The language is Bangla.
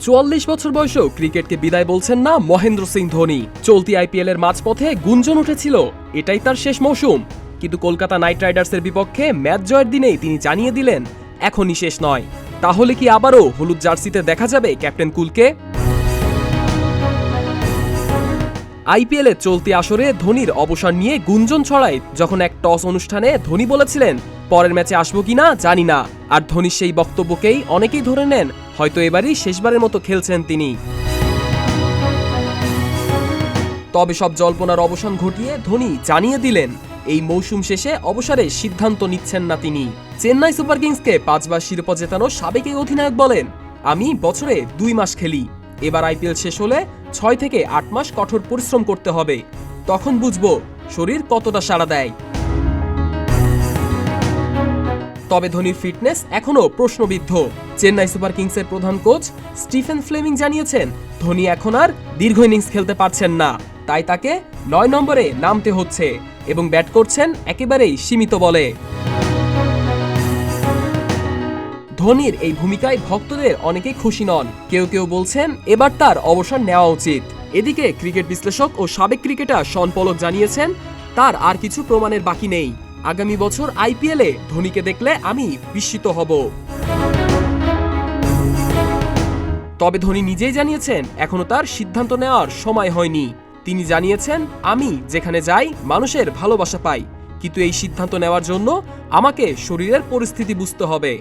44 বছর বয়সেও ক্রিকেটকে বিদায় বলছেন না মহেন্দ্র সিং ধোনি। চলতি আইপিএল এর মাঝপথে গুঞ্জন উঠেছিল এটাই তার শেষ মৌসুম, কিন্তু কলকাতা নাইট রাইডার্সের বিপক্ষে ম্যাচ জয়ের দিনেই তিনি জানিয়ে দিলেন এখনই শেষ নয়। তাহলে কি আবারও হলুদ জার্সিতে দেখা যাবে ক্যাপ্টেন কুলকে? আইপিএল এর চলতি আসরে ধোনির অবসর নিয়ে গুঞ্জন ছড়ায় যখন এক টস অনুষ্ঠানে ধোনি বলেছিলেন পরের ম্যাচে আসবো কিনা জানি না, আর ধোনির সেই বক্তব্যকেই অনেকেই ধরে নেন হয়তো এবারই শেষবারের মতো খেলছেন তিনি। তবে সব জল্পনার অবসান ঘটিয়ে ধোনি জানিয়ে দিলেন এই মৌসুম শেষে অবসরের সিদ্ধান্ত নিচ্ছেন না তিনি। চেন্নাই সুপার কিংসকে 5 বার শিরোপা জেতানো সাবেক এই অধিনায়ক বলেন, আমি বছরে 2 মাস খেলি, এবার আইপিএল শেষ হলে 6 থেকে 8 মাস কঠোর পরিশ্রম করতে হবে, তখন বুঝবো শরীর কতটা সাড়া দেয়। তবে ধোনির ফিটনেস এখনো প্রশ্নবিদ্ধ। চেন্নাই সুপার কিংসের প্রধান কোচ স্টিফেন ফ্লেমিং জানিয়েছেন ধোনি এখন আর দীর্ঘ ইনিংস খেলতে পারছেন না, তাই তাকে 9 নম্বরে নামতে হচ্ছে এবং ব্যাট করছেন একেবারেই সীমিত বলে। ধোনির এই ভূমিকায় ভক্তদের অনেকেই খুশি নন, কেউ কেউ বলছেন এবার তার অবসর নেওয়া উচিত। এদিকে ক্রিকেট বিশ্লেষক ও সাবেক ক্রিকেটার শন পলক জানিয়েছেন তার আর কিছু প্রমাণের বাকি নেই, আগামী বছর আইপিএলে ধোনিকে দেখলে আমি বিস্মিত হব। তবে ধোনি নিজেই জানিয়েছেন এখনো তার সিদ্ধান্ত নেওয়ার সময় হয়নি। তিনি জানিয়েছেন আমি যেখানে যাই মানুষের ভালোবাসা পাই, কিন্তু এই সিদ্ধান্ত নেওয়ার জন্য আমাকে শরীরের পরিস্থিতি বুঝতে হবে।